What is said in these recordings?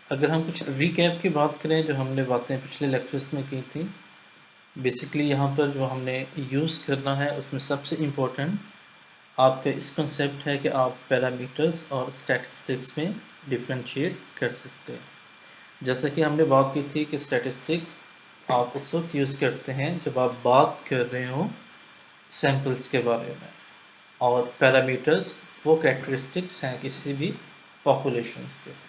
अगर हम कुछ रिकैप की बात करें जो हमने बातें पिछले लेक्चर्स में की थी, बेसिकली यहाँ पर जो हमने यूज़ करना है उसमें सबसे इम्पोर्टेंट आपका इस कंसेप्ट है कि आप पैरामीटर्स और स्टैटिस्टिक्स में डिफरेंशिएट कर सकते हैं। जैसा कि हमने बात की थी कि स्टैटिस्टिक्स आप उस वक्त यूज़ करते हैं जब आप बात कर रहे हो सैम्पल्स के बारे में, और पैरामीटर्स वो कैरेक्टरिस्टिक्स हैं किसी भी पॉपुलेशंस के।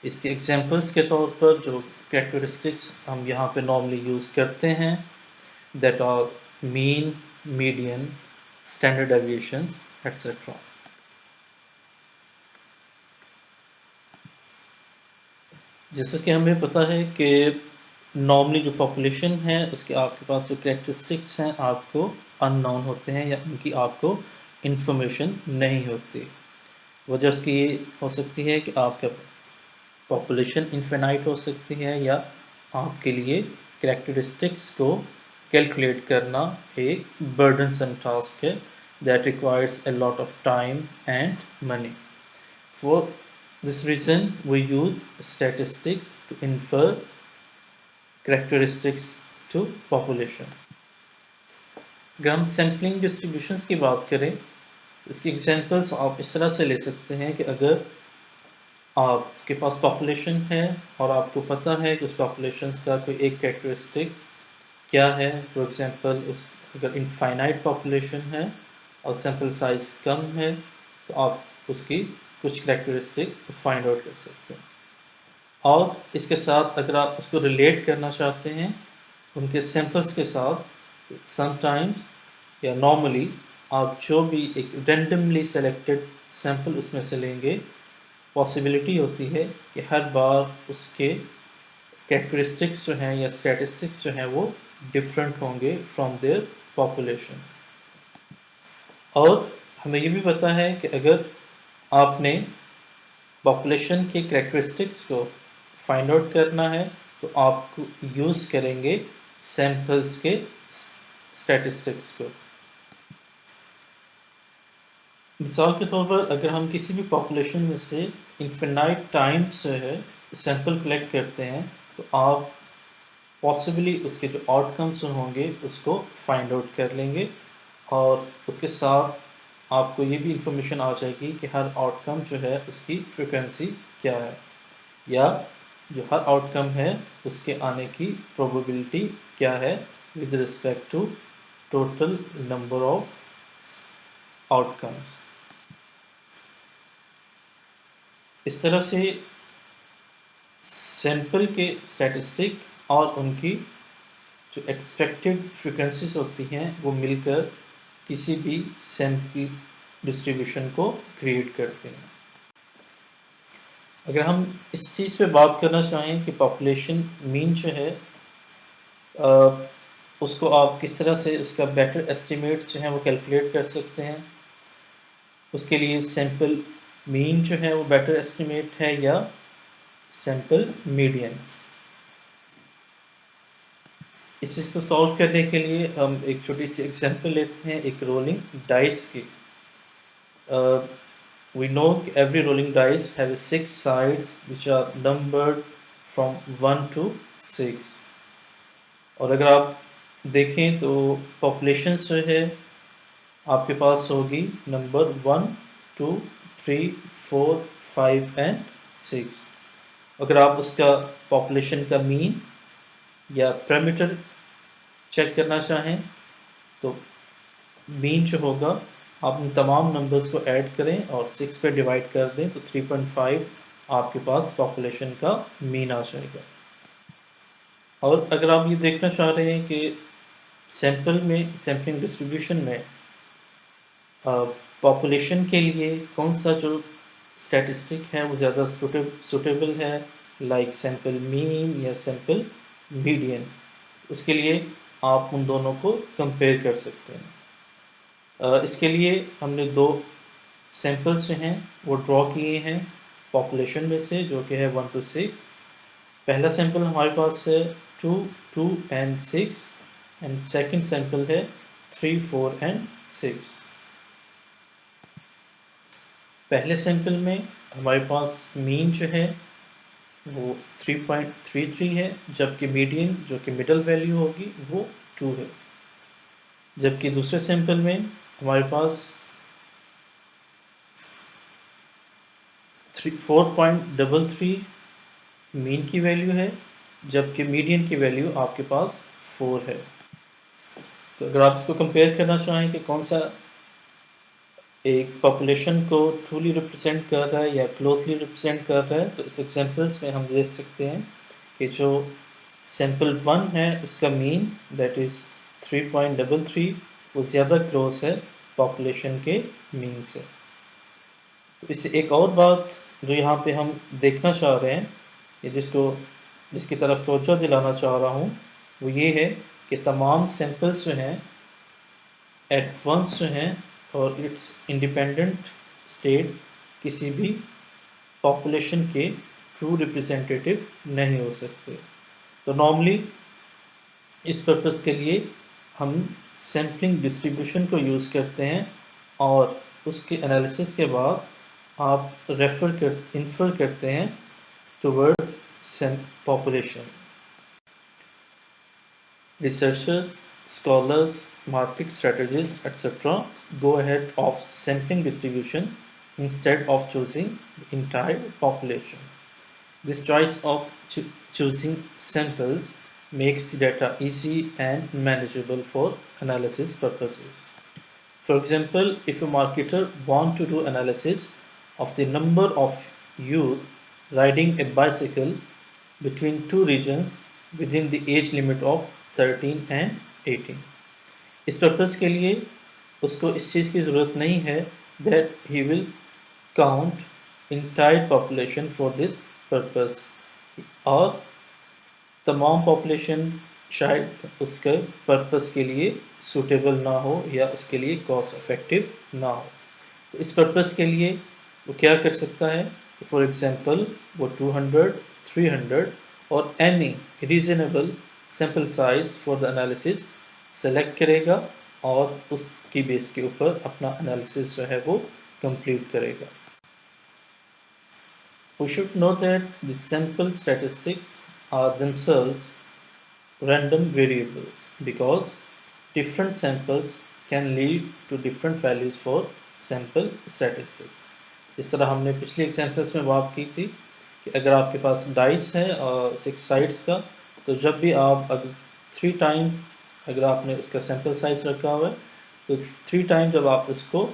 इसके एग्जांपल्स के तौर पर जो कैरेक्टरिस्टिक्स हम यहाँ पे नॉर्मली यूज़ करते हैं that are mean, median, standard deviation etcetera. जैसे कि हमें पता है कि नॉर्मली जो पॉपुलेशन है उसके आपके पास जो कैरेक्टरिस्टिक्स हैं आपको अननोन होते हैं या उनकी आपको इन्फॉर्मेशन नहीं होती। वजह उसकी ये हो सकती है कि आपका पॉपुलेशन इनफिनाइट हो सकती है या आपके लिए कैरेक्टरिस्टिक्स को कैलकुलेट करना एक बर्डनसम टास्क है that requires a lot of time and money. For this reason we use statistics to infer characteristics to population. अगर हम सैम्पलिंग डिस्ट्रीब्यूशंस की बात करें, इसकी एग्जांपल्स आप इस तरह से ले सकते हैं कि अगर आपके पास पॉपुलेशन है और आपको पता है कि उस पॉपुलेशंस का कोई एक कैरेक्टरिस्टिक्स क्या है। फॉर एग्जांपल उस अगर इनफाइनाइट पॉपुलेशन है और सैम्पल साइज कम है तो आप उसकी कुछ कैरेक्टरिस्टिक्स फाइंड आउट कर सकते हैं। और इसके साथ अगर आप उसको रिलेट करना चाहते हैं उनके सैम्पल्स के साथ, समटाइम्स या नॉर्मली आप जो भी एक रेंडमली सेलेक्टेड सैम्पल उसमें से लेंगे, पॉसिबिलिटी होती है कि हर बार उसके कैरेक्टरिस्टिक्स जो हैं या स्टैटिस्टिक्स जो हैं वो डिफरेंट होंगे फ्रॉम देयर पॉपुलेशन। और हमें ये भी पता है कि अगर आपने पॉपुलेशन के कैरेक्टरिस्टिक्स को फाइंड आउट करना है तो आप यूज़ करेंगे सैम्पल्स के स्टैटिस्टिक्स को। मिसाल के तौर पर अगर हम किसी भी पॉपुलेशन में से इनफिनाइट टाइम्स जो है सैंपल कलेक्ट करते हैं तो आप पॉसिबली उसके जो आउटकम्स होंगे उसको फाइंड आउट कर लेंगे, और उसके साथ आपको ये भी इंफॉर्मेशन आ जाएगी कि हर आउटकम जो है उसकी फ्रिक्वेंसी क्या है, या जो हर आउटकम है उसके आने की प्रोबेबिलिटी क्या है with respect to total number of outcomes. इस तरह से सैंपल के स्टैटिस्टिक और उनकी जो एक्सपेक्टेड फ्रीक्वेंसीज होती हैं वो मिलकर किसी भी सैंपल डिस्ट्रीब्यूशन को क्रिएट करते हैं। अगर हम इस चीज़ पे बात करना चाहें कि पॉपुलेशन मीन जो है उसको आप किस तरह से उसका बेटर एस्टिमेट्स जो हैं वो कैलकुलेट कर सकते हैं, उसके लिए सैंपल मीन जो है वो बेटर एस्टिमेट है या सैंपल मीडियन। इस चीज़ को सॉल्व करने के लिए हम एक छोटी सी एग्जांपल लेते हैं एक रोलिंग डाइस की। we know every rolling dice have 6 sides which are numbered from 1 to 6, और अगर आप देखें तो पॉपुलेशंस जो है आपके पास होगी नंबर 1, 2, 3, 4, 5 एंड 6। अगर आप उसका पॉपुलेशन का मीन या पैरामीटर चेक करना चाहें तो मीन जो होगा आप उन तमाम नंबर्स को ऐड करें और 6 पे डिवाइड कर दें तो 3.5 आपके पास पॉपुलेशन का मीन आ जाएगा। और अगर आप ये देखना चाह रहे हैं कि सैम्पलिंग डिस्ट्रीब्यूशन में पॉपुलेशन के लिए कौन सा जो स्टैटिस्टिक है वो ज़्यादा सूटेबल है, लाइक सैम्पल मीन या सैम्पल मीडियन, उसके लिए आप उन दोनों को कंपेयर कर सकते हैं। इसके लिए हमने 2 सैम्पल्स जो हैं वो ड्रॉ किए हैं पॉपुलेशन में से, जो कि है 1 to 6। पहला सैम्पल हमारे पास है 2, 2 and 6 एंड सेकंड सैम्पल है 3, 4 and 6। पहले सैम्पल में हमारे पास मीन जो है वो 3.33 है, जबकि मीडियन जो कि मिडल वैल्यू होगी वो 2 है। जबकि दूसरे सैंपल में हमारे पास 4.33 मीन की वैल्यू है, जबकि मीडियन की वैल्यू आपके पास 4 है। तो अगर आप इसको कंपेयर करना चाहें कि कौन सा एक पॉपुलेशन को ट्रूली रिप्रेजेंट कर रहा है या क्लोजली रिप्रेजेंट कर रहा है, तो इस एग्जांपल्स में हम देख सकते हैं कि जो सैंपल 1 है उसका मीन दैट इज़ 3.33 वो ज़्यादा क्लोज है पॉपुलेशन के मीन से। तो इससे एक और बात जो यहाँ पे हम देखना चाह रहे हैं या जिसकी तरफ तवज्जो दिलाना चाह रहा हूँ वो ये है कि तमाम सैंपल्स जो हैं एट वंस जो हैं और इट्स इंडिपेंडेंट स्टेट किसी भी पॉपुलेशन के ट्रू रिप्रेजेंटेटिव नहीं हो सकते। तो नॉर्मली इस पर्पस के लिए हम सैम्पलिंग डिस्ट्रीब्यूशन को यूज़ करते हैं और उसके एनालिसिस के बाद आप इन्फर करते हैं towards population. Researchers, scholars, market strategists, etc. go ahead of sampling distribution instead of choosing the entire population. This choice of choosing samples makes the data easy and manageable for analysis purposes. For example, if a marketer wants to do analysis of the number of youth riding a bicycle between two regions within the age limit of 13 and 18, इस purpose के लिए उसको इस चीज़ की ज़रूरत नहीं है that he will count entire population for this purpose, और तमाम पॉपुलेशन शायद उसके पर्पस के लिए सूटेबल ना हो या उसके लिए कॉस्ट इफ़ेक्टिव ना हो। तो इस पर्पस के लिए वो क्या कर सकता है, फॉर एग्ज़ाम्पल वो 200, 300 और any reasonable sample size for the analysis select करेगा और उसकी बेस के ऊपर अपना एनालिसिस जो है वो कंप्लीट करेगा। We should know that the sample statistics are themselves random variables because different samples can lead to different values for sample statistics. इस तरह हमने पिछले एग्जाम्पल्स में बात की थी कि अगर आपके पास डाइस है और 6 साइड्स का, तो जब भी आप अगर 3 टाइम अगर आपने उसका सैम्पल साइज रखा हुआ है तो 3 टाइम जब आप उसको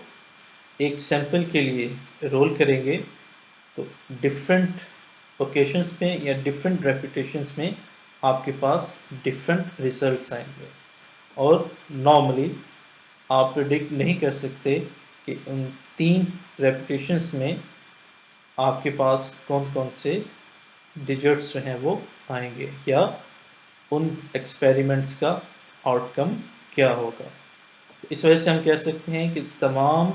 एक सैम्पल के लिए रोल करेंगे तो डिफरेंट ओकेशंस में या डिफरेंट रेपिटेशंस में आपके पास डिफरेंट रिजल्ट्स आएंगे, और नॉर्मली आप प्रिडिक्ट नहीं कर सकते कि उन 3 रेपिटेशंस में आपके पास कौन कौन से डिजिट्स जो हैं वो आएंगे या उन एक्सपेरिमेंट्स का आउटकम क्या होगा। इस वजह से हम कह सकते हैं कि तमाम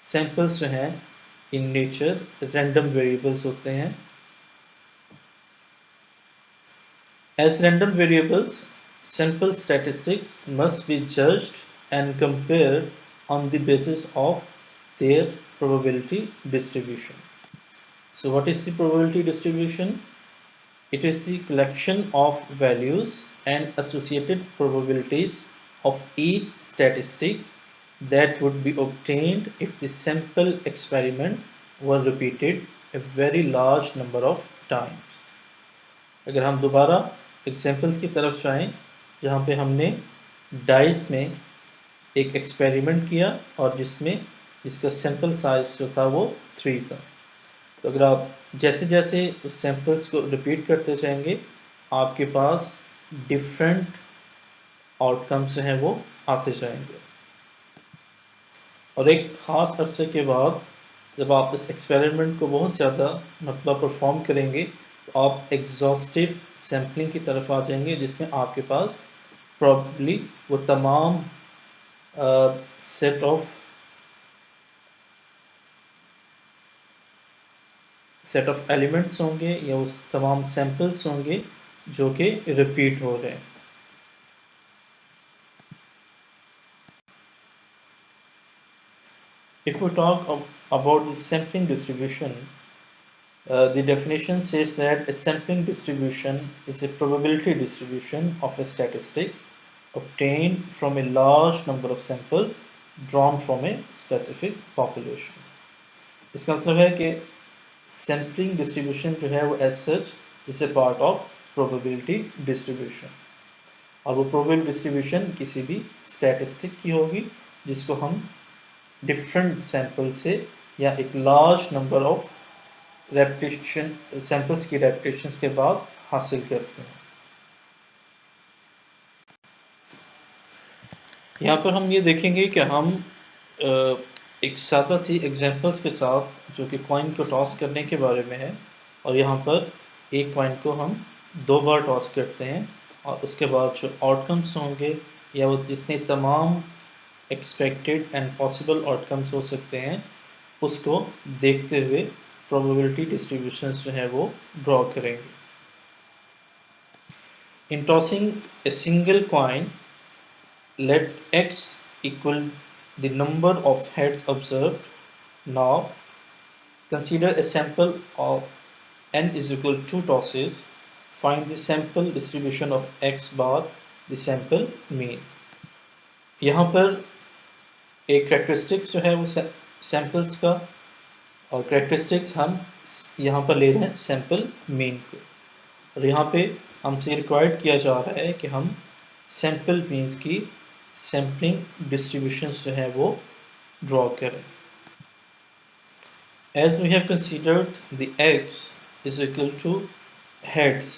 सैंपल्स जो हैं इन नेचर रैंडम वेरिएबल्स होते हैं। As random variables, sample statistics must be judged and compared on the basis of their probability distribution. So what is the probability distribution? It is the collection of values and associated probabilities of each statistic that would be obtained if the sample experiment were repeated a very large number of times. अगर हम दोबारा examples की तरफ जाएं जहाँ पे हमने dice में एक एक्सपेरिमेंट किया और जिसका सैंपल साइज जो था वो 3 था, तो अगर आप जैसे जैसे उस सैंपल्स को रिपीट करते जाएंगे आपके पास डिफरेंट आउटकम्स जो हैं वो आते जाएंगे, और एक ख़ास अरसे के बाद जब आप इस एक्सपेरिमेंट को बहुत ज़्यादा मतलब परफॉर्म करेंगे तो आप एग्जॉस्टिव सैम्पलिंग की तरफ आ जाएंगे जिसमें आपके पास प्रॉब्ली वो तमाम सेट ऑफ एलिमेंट्स होंगे या उस तमाम सैंपल्स होंगे जो कि रिपीट हो रहे हैं। If we talk about the sampling distribution, The definition says that a sampling distribution is a probability distribution of a statistic obtained from a large number of samples drawn from a specific population. इसका मतलब है कि sampling distribution जो है वो as such is a part of probability distribution, और वो probability distribution किसी भी स्टैटिस्टिक की होगी जिसको हम डिफरेंट सैंपल से या एक large number of repetition samples की रेपिटेशंस के बाद हासिल करते हैं। यहाँ पर हम ये देखेंगे कि हम एक सादा सी एग्जांपल्स के साथ जो कि कॉइन को टॉस करने के बारे में है, और यहाँ पर एक कॉइन को हम 2 बार टॉस करते हैं और उसके बाद जो आउटकम्स होंगे या वो जितने तमाम एक्सपेक्टेड एंड पॉसिबल आउटकम्स हो सकते हैं उसको देखते हुए प्रोबेबिलिटी डिस्ट्रीब्यूशंस जो है वो ड्रॉ करेंगे। In tossing a single coin, let x equal the number of heads observed. Now consider a sample of n is equal to 2 tosses. Find the sample distribution of x bar, the sample mean. यहाँ पर एक characteristics जो है वो samples का, और characteristics हम यहाँ पर ले रहे हैं sample mean को, और यहाँ पे हमसे required किया जा रहा है कि हम sample means की सैम्पलिंग डिस्ट्रीब्यूशंस जो है वो ड्रॉ करें। As we have considered the x is equal to heads,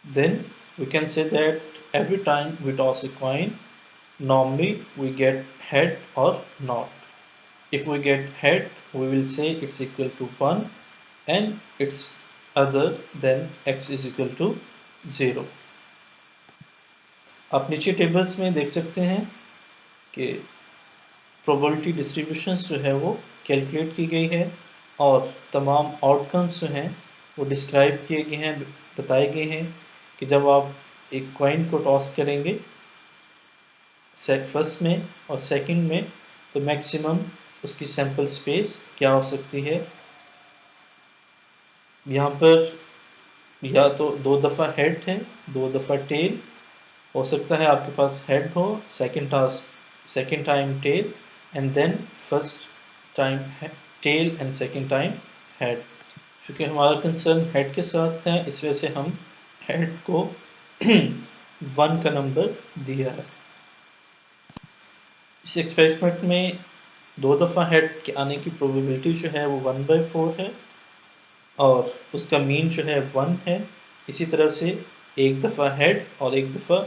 then we can say that every time we toss a coin, normally we get head or not. If we get head, we will say it's equal to 1 and it's other than x is equal to 0. आप नीचे tables में देख सकते हैं कि probability distributions जो है वो कैलकुलेट की गई है और तमाम आउटकम्स जो हैं वो डिस्क्राइब किए गए हैं, बताए गए हैं कि जब आप एक कॉइन को टॉस करेंगे फर्स्ट में और सेकंड में तो मैक्सिमम उसकी सैंपल स्पेस क्या हो सकती है। यहाँ पर या तो 2 दफ़ा हेड है, 2 दफ़ा टेल हो सकता है, आपके पास हेड हो second time tail and then first time tail and second time head. क्योंकि हमारा कंसर्न हेड के साथ है इस वजह से हम हेड को 1 का नंबर दिया है। इस एक्सपेरिमेंट में 2 दफ़ा हेड के आने की प्रोबेबिलिटी जो है वो 1/4 है और उसका मीन जो है 1 है। इसी तरह से 1 दफ़ा हेड और 1 दफ़ा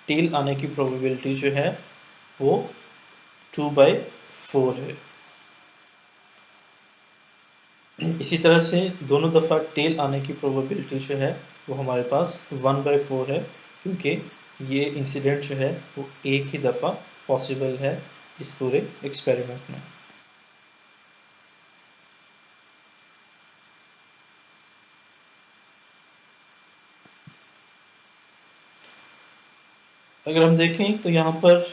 टेल आने की प्रोबेबिलिटी जो है वो 2/4 है। इसी तरह से दोनों दफ़ा टेल आने की प्रोबेबिलिटी जो है वो हमारे पास 1/4 है, क्योंकि ये इंसिडेंट जो है वो एक ही दफ़ा पॉसिबल है इस पूरे एक्सपेरिमेंट में। अगर हम देखें तो यहाँ पर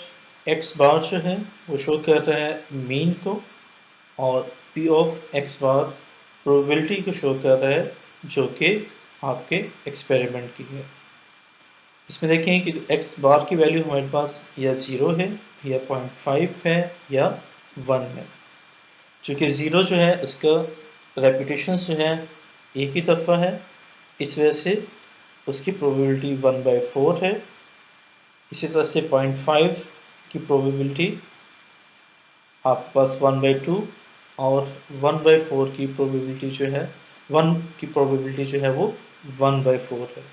x बार जो है वो शो कर रहा है मीन को और p of x bar probability को शो कर रहा है जो कि आपके एक्सपेरिमेंट की है। इसमें देखें कि x बार की वैल्यू हमारे पास या 0 है या 0.5 है या 1 है। चूँकि 0 जो है उसका रेपिटेशन जो है एक ही दफ़ा है, इस वजह से उसकी प्रोबेबिलिटी 1/4 है। इसी तरह से 0.5 की प्रोबेबिलिटी आपके पास 1/2 और 1/4 की प्रोबेबिलिटी जो है 1 की प्रोबेबिलिटी जो है वो 1/4 है।